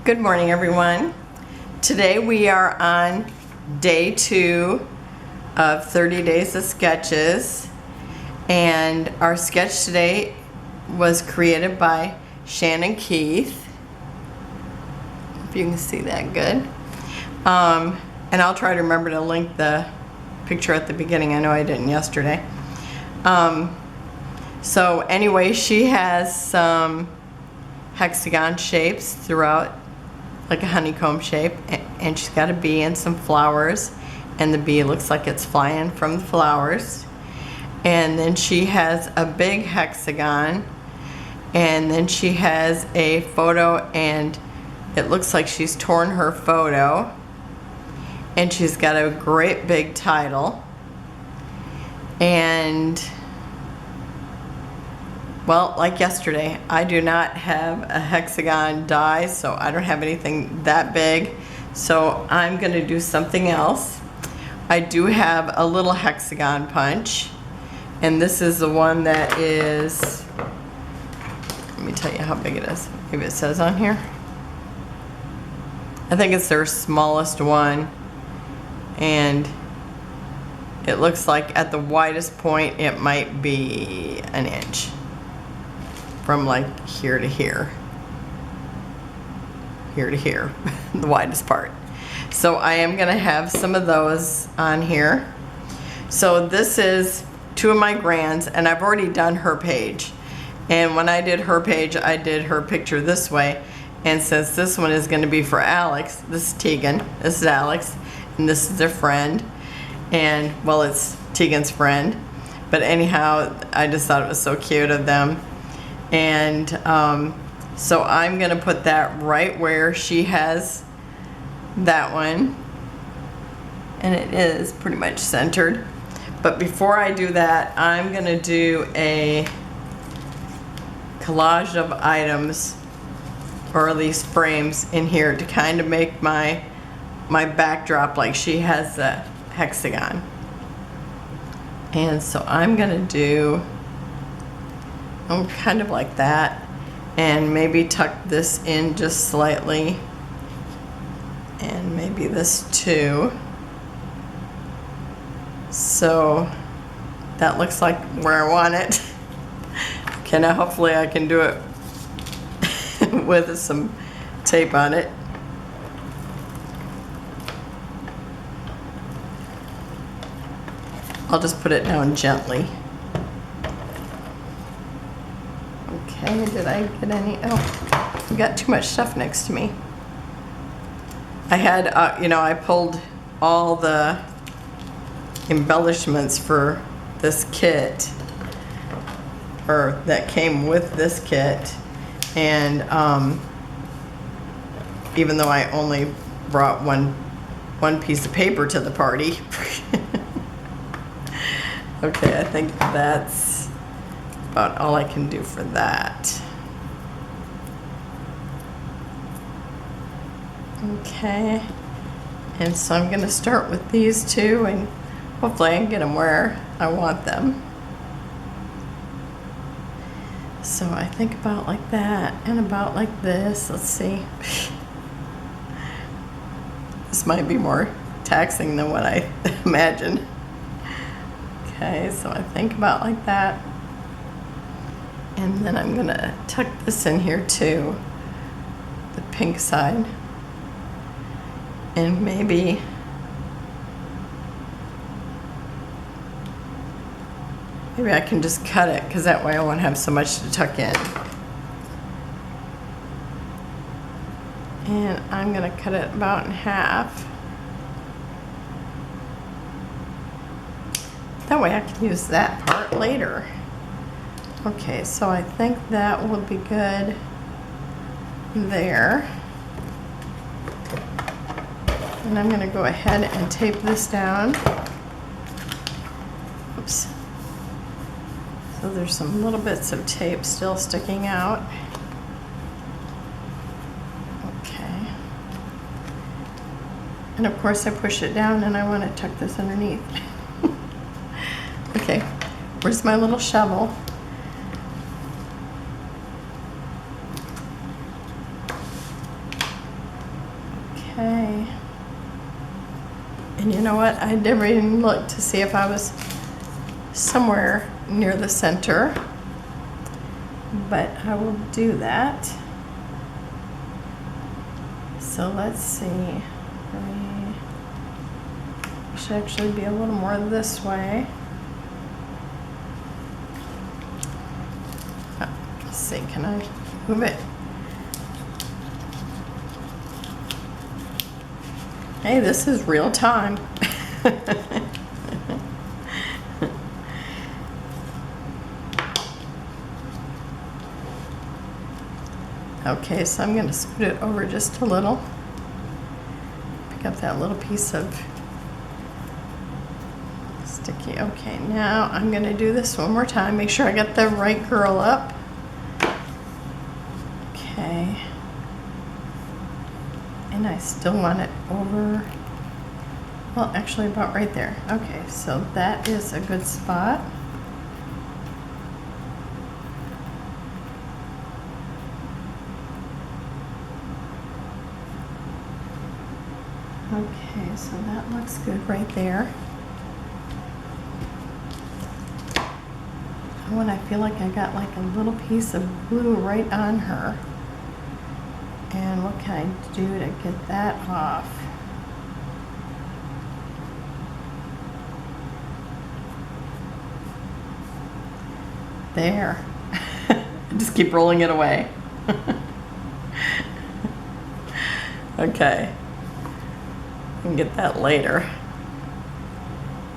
Good morning, everyone. Today we are on day 2 of 30 days of sketches, and our sketch today was created by Shannon Keith. If you can see that good. And I'll try to remember to link the picture at the beginning. I know I didn't yesterday. So anyway, she has some hexagon shapes throughout, like a honeycomb shape, and she's got a bee and some flowers, and the bee looks like it's flying from the flowers. And then she has a big hexagon, and then she has a photo, and it looks like she's torn her photo, and she's got a great big title. And well, like yesterday, I do not have a hexagon die, so I don't have anything that big. So I'm going to do something else. I do have a little hexagon punch, and this is the one that is, let me tell you how big it is. Maybe it says on here. I think it's their smallest one, and it looks like at the widest point it might be an inch. From like here to here, here to here, the widest part. So I am gonna have some of those on here. So this is 2 of my grands, and I've already done her page. And when I did her page, I did her picture this way. And since this one is gonna be for Alex, this is Tegan, this is Alex, and this is their friend. And well, it's Tegan's friend. But anyhow, I just thought it was so cute of them. And so I'm gonna put that right where she has that one, and it is pretty much centered. But before I do that, I'm gonna do a collage of items, or these frames in here, to kind of make my backdrop like she has the hexagon. And so I'm gonna do kind of like that, and maybe tuck this in just slightly, and maybe this too. So that looks like where I want it. Okay, now hopefully I can do it with some tape on it. I'll just put it down gently. Okay, did I get any? Oh, I've got too much stuff next to me. I had, I pulled all the embellishments for this kit, or that came with this kit, and even though I only brought one piece of paper to the party. Okay, I think that's about all I can do for that. Okay, and so I'm gonna start with these two, and hopefully I can get them where I want them. So I think about like that, and about like this. Let's see. This might be more taxing than what I imagined. Okay, so I think about like that. And then I'm gonna tuck this in here too, the pink side. And maybe I can just cut it, because that way I won't have so much to tuck in. And I'm gonna cut it about in half. That way I can use that part later. Okay, so I think that will be good there. And I'm gonna go ahead and tape this down. Oops. So there's some little bits of tape still sticking out. Okay. And of course I push it down, and I want to tuck this underneath. Okay, where's my little shovel? Okay. And you know what? I never even looked to see if I was somewhere near the center, but I will do that. So let's see. I should actually be a little more this way. Let's see, can I move it? Hey, this is real time. Okay, so I'm going to scoot it over just a little. Pick up that little piece of sticky. Okay, now I'm going to do this one more time. Make sure I got the right girl up. Okay. And I still want it over, well, actually about right there. Okay, so that is a good spot. Okay, so that looks good right there. And when I feel like I got like a little piece of glue right on her, and what can I do to get that off? There. Just keep rolling it away. Okay. I can get that later.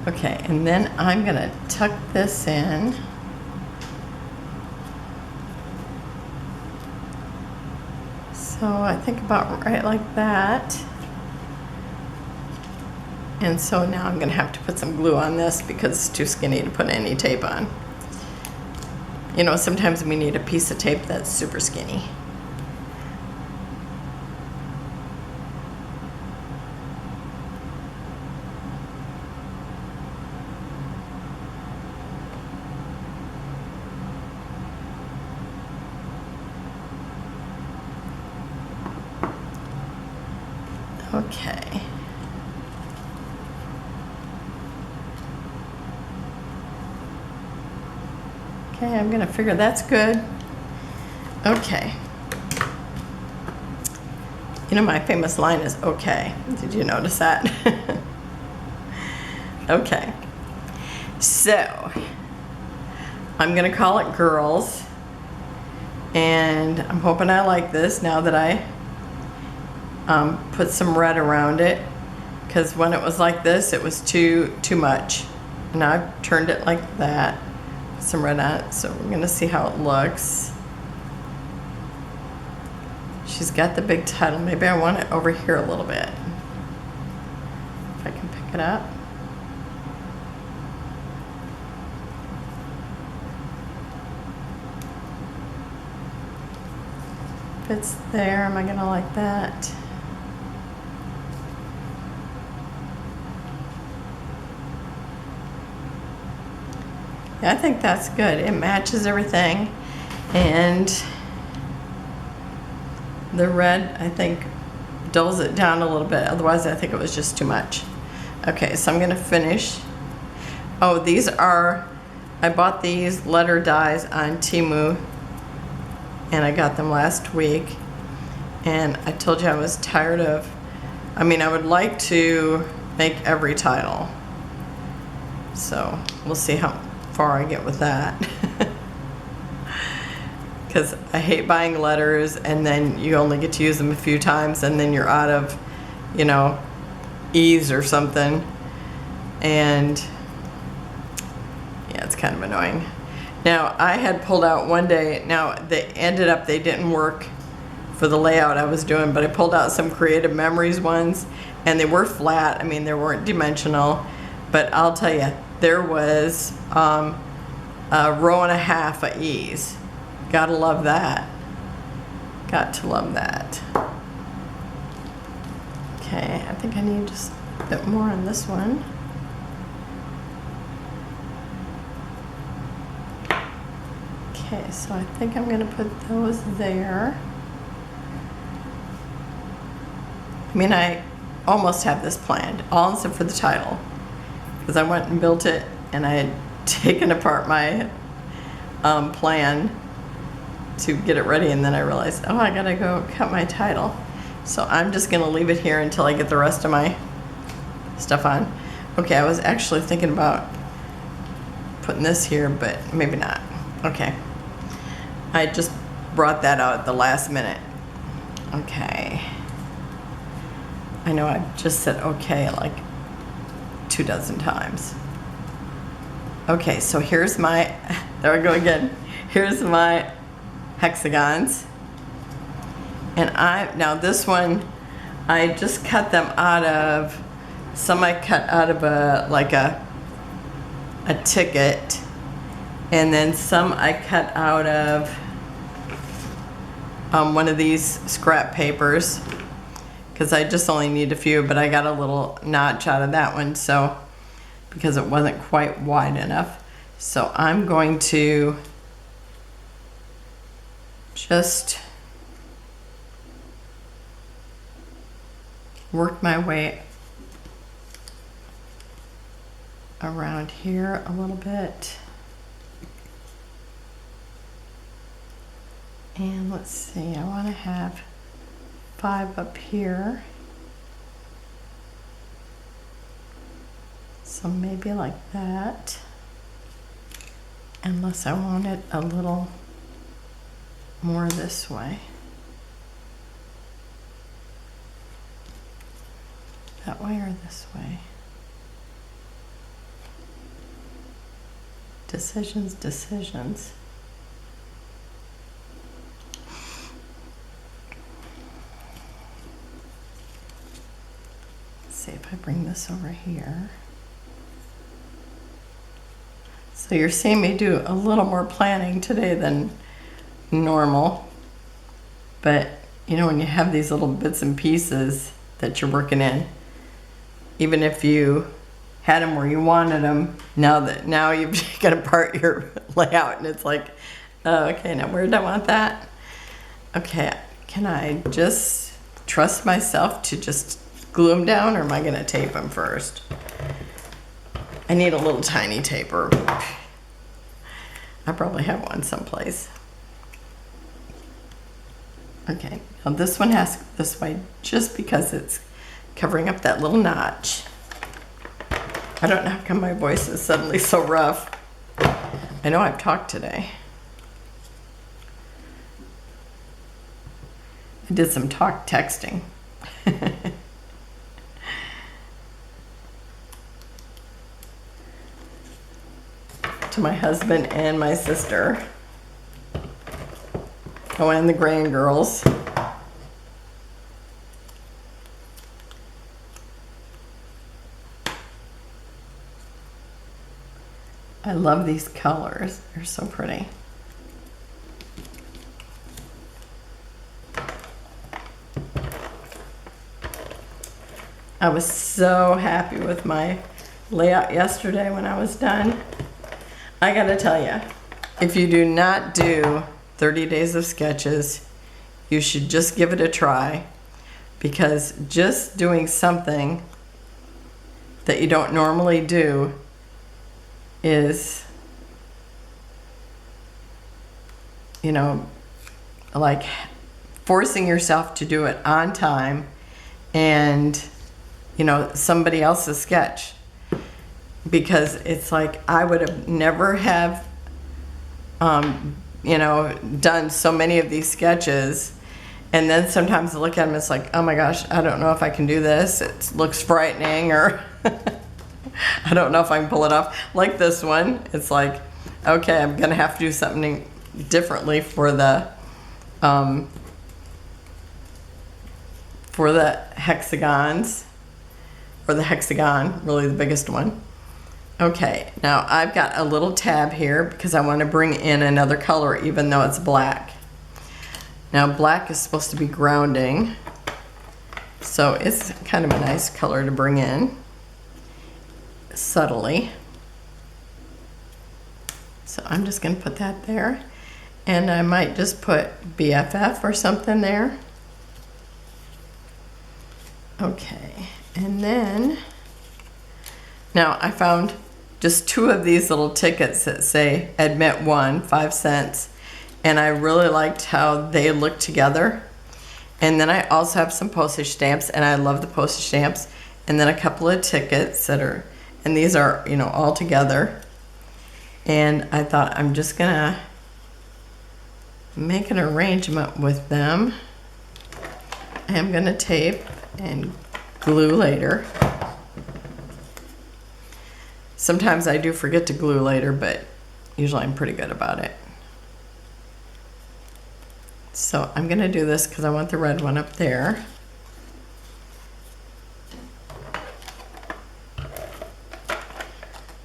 Okay, and then I'm gonna tuck this in. So I think about right like that. And so now I'm gonna have to put some glue on this because it's too skinny to put any tape on. You know, sometimes we need a piece of tape that's super skinny. Okay. Okay, I'm gonna figure that's good. Okay. You know, my famous line is okay. Did you notice that? Okay. So, I'm gonna call it Girls. And I'm hoping I like this now that I put some red around it, because when it was like this it was too much. Now I've turned it like that, put some red on it, so we're gonna see how it looks. She's got the big title. Maybe I want it over here a little bit, if I can pick it up. If it's there, am I gonna like that? Yeah, I think that's good. It matches everything, and the red, I think, dulls it down a little bit. Otherwise, I think it was just too much. Okay, so I'm gonna finish. Oh, these are, I bought these letter dies on Temu, and I got them last week. And I told you I was tired of, I mean, I would like to make every title. So we'll see how far I get with that. Because I hate buying letters and then you only get to use them a few times and then you're out of, you know, ease or something. And yeah, it's kind of annoying. Now, I had pulled out one day, now they didn't work for the layout I was doing, but I pulled out some Creative Memories ones, and they were flat. I mean, they weren't dimensional, but I'll tell you, there was a row and a half of ease. Gotta love that. Got to love that. Okay, I think I need just a bit more on this one. Okay, so I think I'm gonna put those there. I mean, I almost have this planned, all except for the title, because I went and built it, and I had taken apart my plan to get it ready, and then I realized, oh, I gotta go cut my title. So I'm just gonna leave it here until I get the rest of my stuff on. Okay, I was actually thinking about putting this here, but maybe not. Okay. I just brought that out at the last minute. Okay. I know I just said okay like 24 times. Okay, so here's my, there we go again. Here's my hexagons. And now this one, I just cut them out of, some I cut out of a ticket, and then some I cut out of one of these scrap papers, because I just only need a few, but I got a little notch out of that one, so because it wasn't quite wide enough. So I'm going to just work my way around here a little bit. And let's see, I want to have 5 up here. So maybe like that. Unless I want it a little more this way. That way or this way? Decisions, decisions. Let's see if I bring this over here. So you're seeing me do a little more planning today than normal. But you know, when you have these little bits and pieces that you're working in, even if you had them where you wanted them, now you've taken apart your layout and it's like, oh, okay, now where did I want that? Okay, can I just trust myself to just glue them down, or am I gonna tape them first? I need a little tiny taper. I probably have one someplace. Okay, now this one has this way just because it's covering up that little notch. I don't know how come my voice is suddenly so rough. I know I've talked today. I did some texting. To my husband and my sister. Oh, and the grand girls. I love these colors. They're so pretty. I was so happy with my layout yesterday when I was done. I gotta tell you, if you do not do 30 days of sketches, you should just give it a try, because just doing something that you don't normally do is, you know, like forcing yourself to do it on time and, you know, somebody else's sketch. Because it's like I would have never have you know, done so many of these sketches, and then sometimes I look at them, it's like, oh my gosh, I don't know if I can do this, it looks frightening, or I don't know if I can pull it off. Like this one, it's like, okay, I'm gonna have to do something differently for the hexagons, or the hexagon, really the biggest one. Okay, now I've got a little tab here because I want to bring in another color even though it's black. Now black is supposed to be grounding, so it's kind of a nice color to bring in subtly. So I'm just going to put that there, and I might just put BFF or something there. Okay, and then now I found just 2 of these little tickets that say admit 1, 5 cents, and I really liked how they look together. And then I also have some postage stamps, and I love the postage stamps, and then a couple of tickets that are, and these are, you know, all together. And I thought I'm just gonna make an arrangement with them. I am gonna tape and glue later. Sometimes I do forget to glue later, but usually I'm pretty good about it. So I'm gonna do this because I want the red one up there.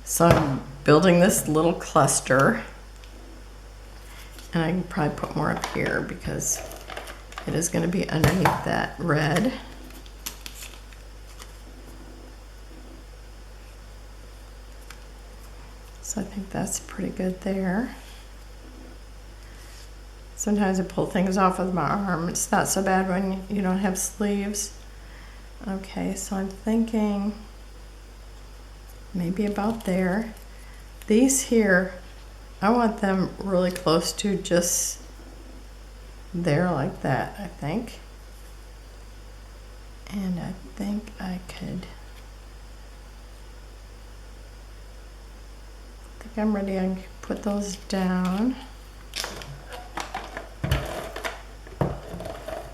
So I'm building this little cluster, and I can probably put more up here because it is going to be underneath that red. So I think that's pretty good there. Sometimes I pull things off with my arm. It's not so bad when you don't have sleeves. Okay, so I'm thinking maybe about there. These here, I want them really close to just there like that, I think. And I think I could, I think I'm ready. I can put those down.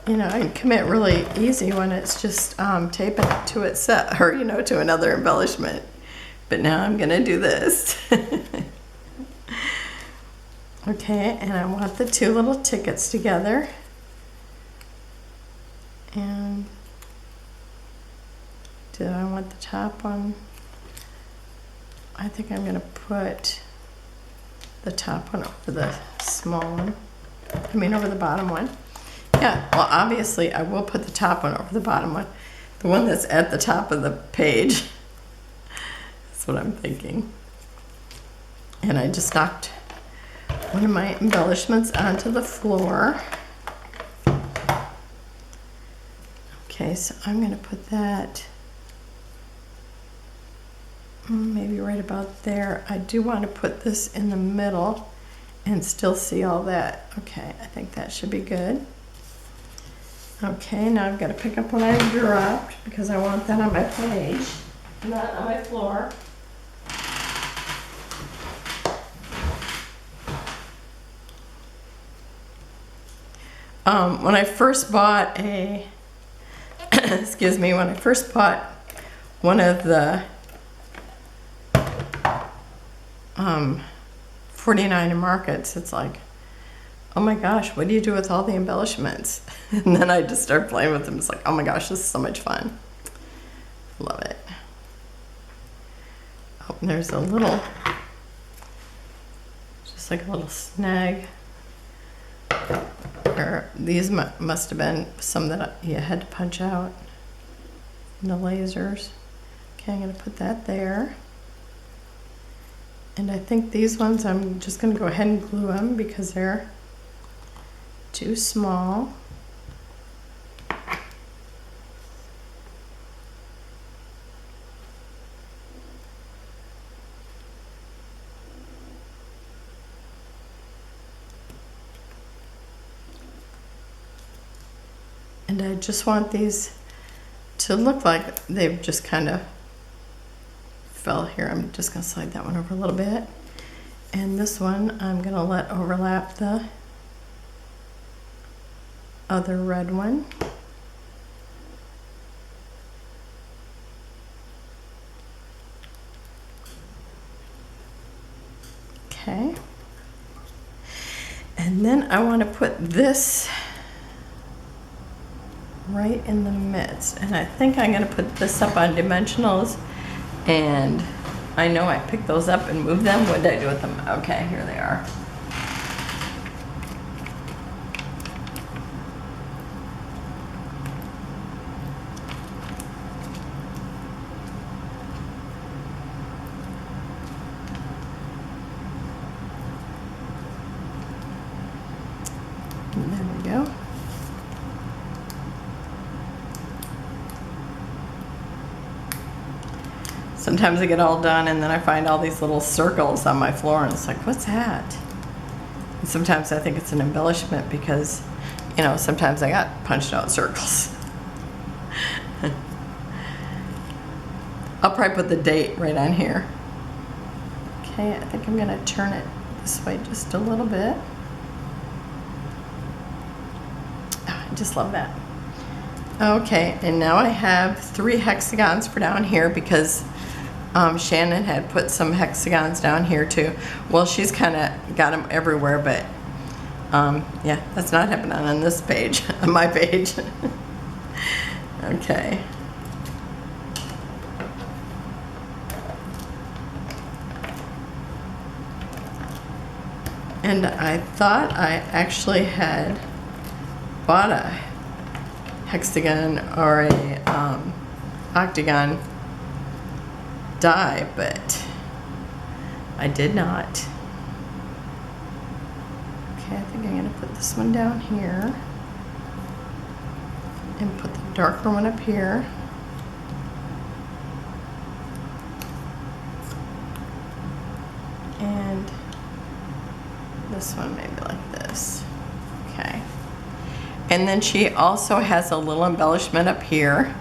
You know, I can commit really easy when it's just taping it to itself, or, you know, to another embellishment. But now I'm gonna do this. Okay, and I want the 2 little tickets together. And do I want the top one? I think I'm gonna put the top one over the small one. I mean over the bottom one. Yeah, well obviously I will put the top one over the bottom one. The one that's at the top of the page. That's what I'm thinking. And I just knocked one of my embellishments onto the floor. Okay, so I'm going to put that maybe right about there. I do want to put this in the middle and still see all that. Okay, I think that should be good. Okay, now I've got to pick up what I dropped because I want that on my page, not on my floor. When I first bought a, excuse me, when I first bought one of the 49 markets, it's like, oh my gosh, what do you do with all the embellishments? And then I just start playing with them. It's like, oh my gosh, this is so much fun. Love it. Oh, and there's a little, just like a little snag. These must have been some that you had to punch out in the lasers. Okay, I'm going to put that there. And I think these ones I'm just going to go ahead and glue them because they're too small. And I just want these to look like they've just kind of fell here. I'm just going to slide that one over a little bit. And this one I'm going to let overlap the other red one. Okay. And then I want to put this right in the midst, and I think I'm going to put this up on dimensionals, and I know I picked those up and moved them. What did I do with them? Okay, here they are. And there we go. Sometimes I get all done and then I find all these little circles on my floor and it's like, what's that? And sometimes I think it's an embellishment because, you know, sometimes I got punched out circles. I'll probably put the date right on here. Okay, I think I'm gonna turn it this way just a little bit. Oh, I just love that. Okay, and now I have 3 hexagons for down here because Shannon had put some hexagons down here too. Well, she's kind of got them everywhere, but yeah, that's not happening on this page, on my page. Okay. And I thought I actually had bought a hexagon or a octagon die, but I did not. Okay, I think I'm going to put this one down here and put the darker one up here. And this one maybe like this. Okay. And then she also has a little embellishment up here.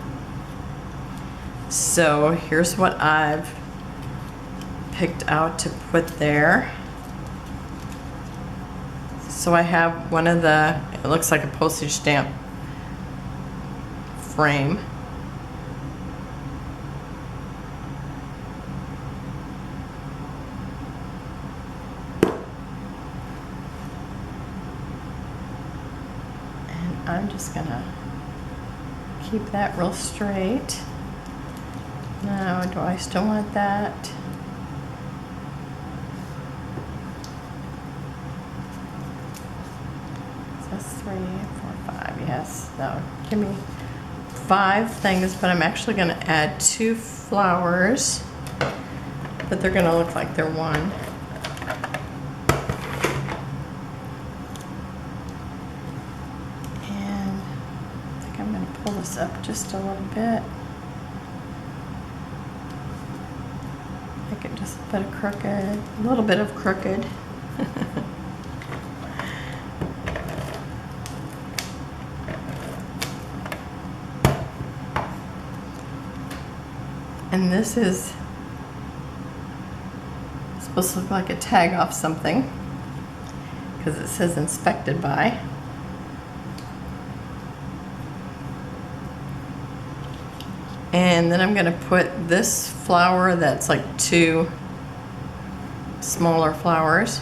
So here's what I've picked out to put there. So I have one of the, it looks like a postage stamp frame. And I'm just gonna keep that real straight. Now, do I still want that? So that's 3, 4, 5, yes. That would give me 5 things, but I'm actually gonna add 2 flowers, but they're gonna look like they're 1. And I think I'm gonna pull this up just a little bit. Make it just a bit of crooked, a little bit of crooked. And this is supposed to look like a tag off something because it says inspected by. And then I'm going to put this flower that's like 2 smaller flowers.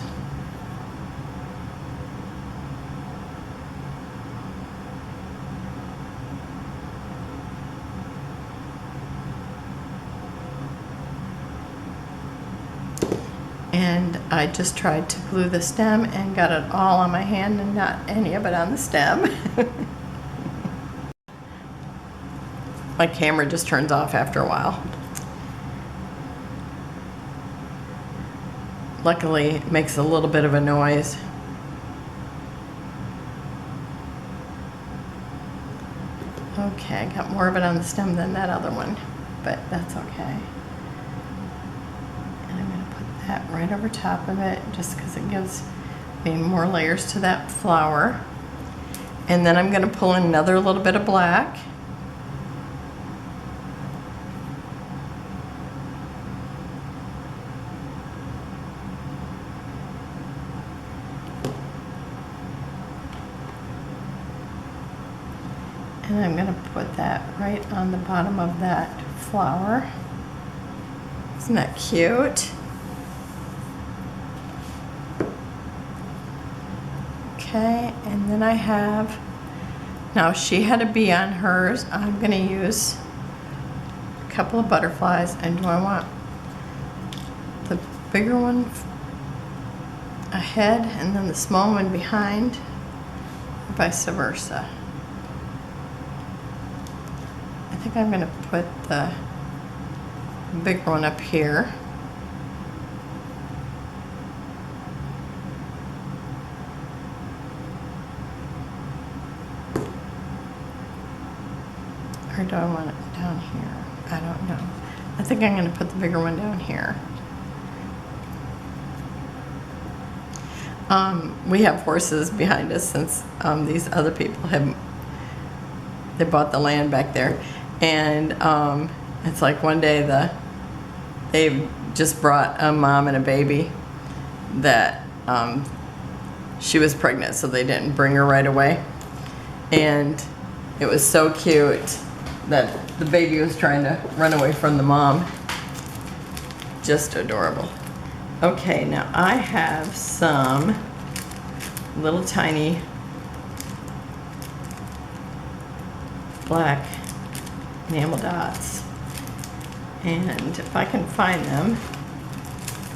And I just tried to glue the stem and got it all on my hand and not any of it on the stem. My camera just turns off after a while. Luckily, it makes a little bit of a noise. Okay, I got more of it on the stem than that other one, but that's okay. And I'm going to put that right over top of it just because it gives me more layers to that flower. And then I'm going to pull in another little bit of black. And I'm going to put that right on the bottom of that flower. Isn't that cute? Okay, and then I have, now she had a bee on hers. I'm going to use a couple of butterflies. And do I want the bigger one ahead and then the small one behind, or vice versa? I think I'm going to put the bigger one up here. Or do I want it down here? I don't know. I think I'm going to put the bigger one down here. We have horses behind us since these other people they bought the land back there. And it's like one day they just brought a mom and a baby that she was pregnant, so they didn't bring her right away. And it was so cute that the baby was trying to run away from the mom. Just adorable. Okay, now I have some little tiny black enamel dots. And if I can find them,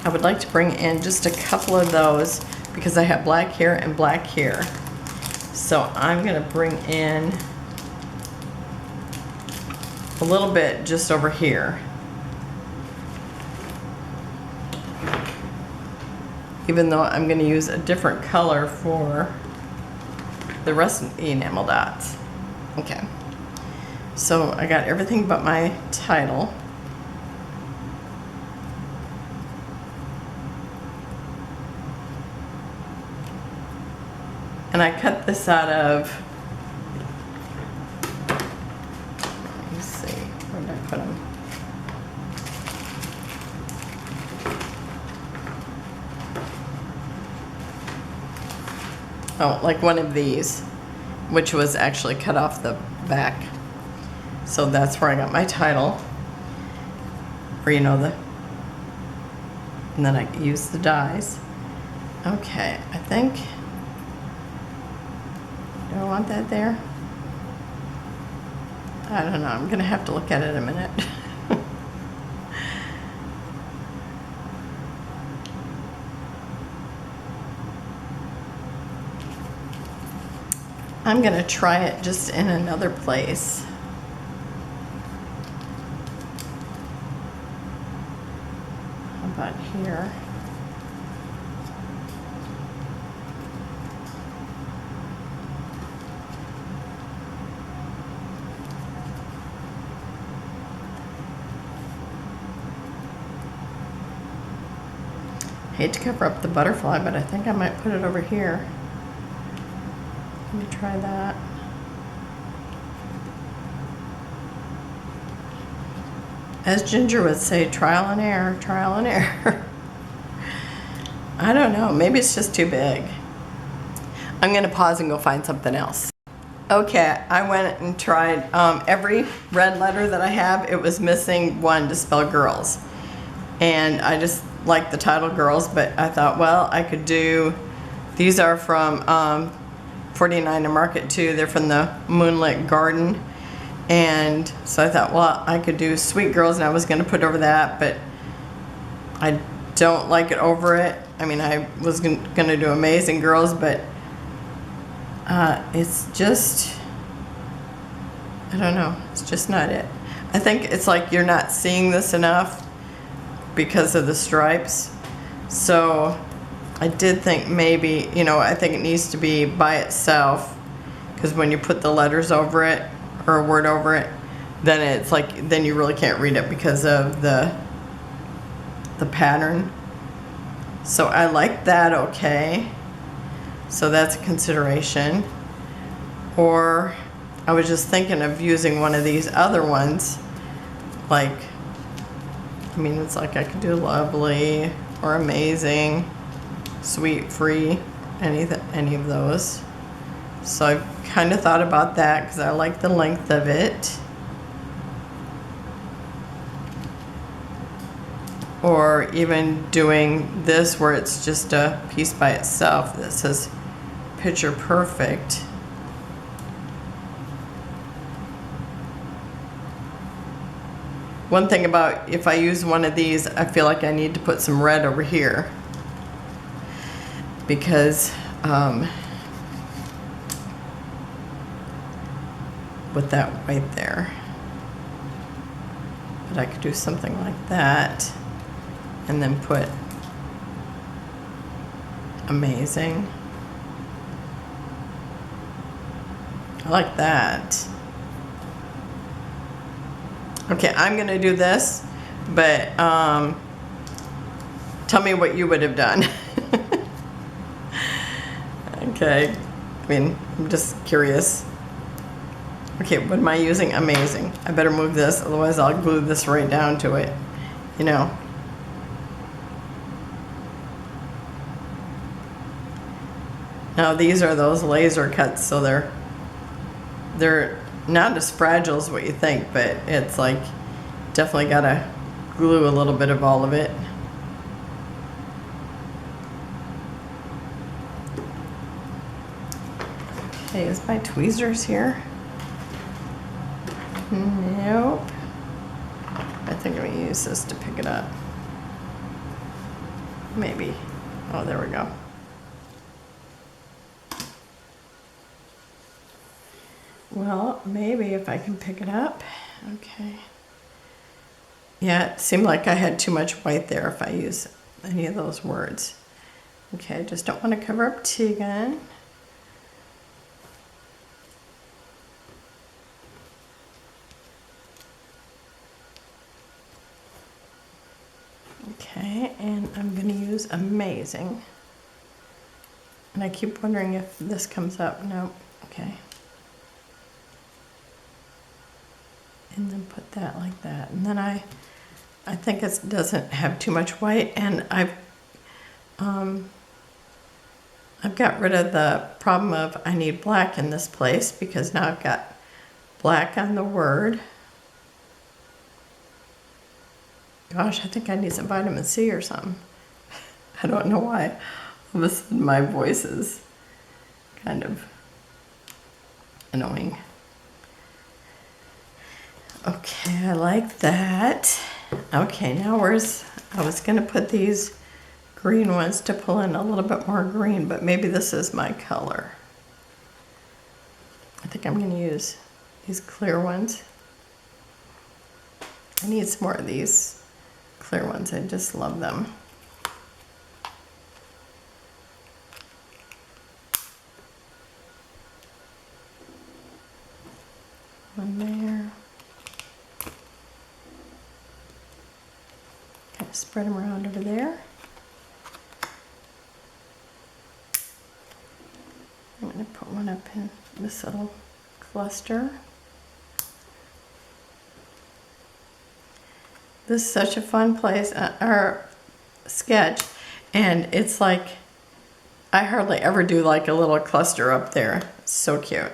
I would like to bring in just a couple of those because I have black here and black here. So I'm going to bring in a little bit just over here. Even though I'm going to use a different color for the rest of the enamel dots. Okay. So I got everything but my title. And I cut this out of, let me see, where did I put them? Oh, like one of these, which was actually cut off the back. So that's where I got my title. Or you know, and then I use the dies. Okay, I think, do I want that there? I don't know, I'm gonna have to look at it in a minute. I'm gonna try it just in another place. How about here? Hate to cover up the butterfly, but I think I might put it over here. Let me try that. As Ginger would say, trial and error, trial and error. I don't know, maybe it's just too big. I'm gonna pause and go find something else. Okay, I went and tried every red letter that I have. It was missing one to spell girls. And I just like the title girls, but I thought, well, I could do, these are from 49 and Market 2. They're from the Moonlit Garden. And so I thought, well, I could do Sweet Girls, and I was going to put over that, but I don't like it over it. I mean, I was going to do Amazing Girls, but it's just, I don't know. It's just not it. I think it's like you're not seeing this enough because of the stripes. So I did think maybe, you know, I think it needs to be by itself, because when you put the letters over it or a word over it, then it's like, then you really can't read it because of the pattern. So I like that, okay. So that's a consideration. Or I was just thinking of using one of these other ones, like, I mean, it's like I could do lovely or amazing, sweet, free, any of those. So I kind of thought about that because I like the length of it. Or even doing this where it's just a piece by itself that says picture perfect. One thing about if I use one of these, I feel like I need to put some red over here because with that white there. But I could do something like that and then put amazing. I like that. Okay, I'm gonna do this, but tell me what you would have done. Okay, I mean, I'm just curious. Okay, what am I using? Amazing. I better move this, otherwise I'll glue this right down to it, you know. Now these are those laser cuts, so they're not as fragile as what you think, but it's like definitely gotta glue a little bit of all of it. Okay, is my tweezers here? Nope. I think I'm gonna use this to pick it up. Maybe. Oh, there we go. Well, maybe if I can pick it up. Okay. Yeah, it seemed like I had too much white there if I use any of those words. Okay, I just don't want to cover up Tegan. Okay, and I'm going to use Amazing. And I keep wondering if this comes up. Nope. Okay. And then put that like that. And then I think it doesn't have too much white, and I've got rid of the problem of I need black in this place, because now I've got black on the word. Gosh, I think I need some vitamin C or something. I don't know why. All of a sudden my voice is kind of annoying. Okay, I like that. Okay, now I was gonna put these green ones to pull in a little bit more green, but maybe this is my color. I think I'm gonna use these clear ones. I need some more of these clear ones. I just love them. One there. Kind of spread them around over there. I'm going to put one up in this little cluster. This is such a fun place, or sketch, and it's like I hardly ever do like a little cluster up there. It's so cute.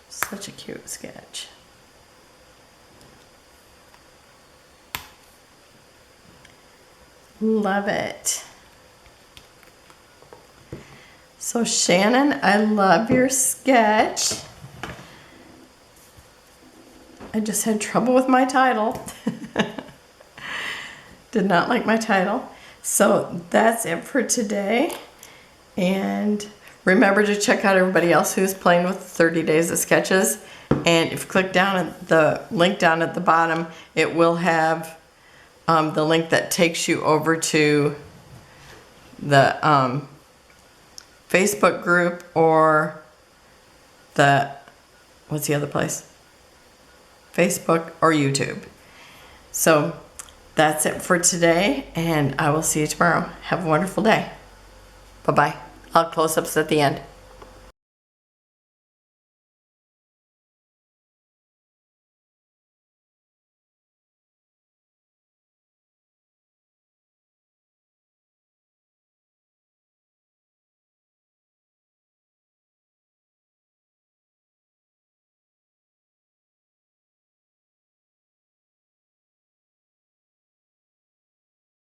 Such a cute sketch. Love it. So Shannon, I love your sketch. I just had trouble with my title. Did not like my title. So that's it for today. And remember to check out everybody else who's playing with 30 days of sketches. And if you click down at the link down at the bottom, it will have the link that takes you over to the Facebook group, or the, what's the other place? Facebook or YouTube. So that's it for today, and I will see you tomorrow. Have a wonderful day. Bye-bye. I'll close ups at the end.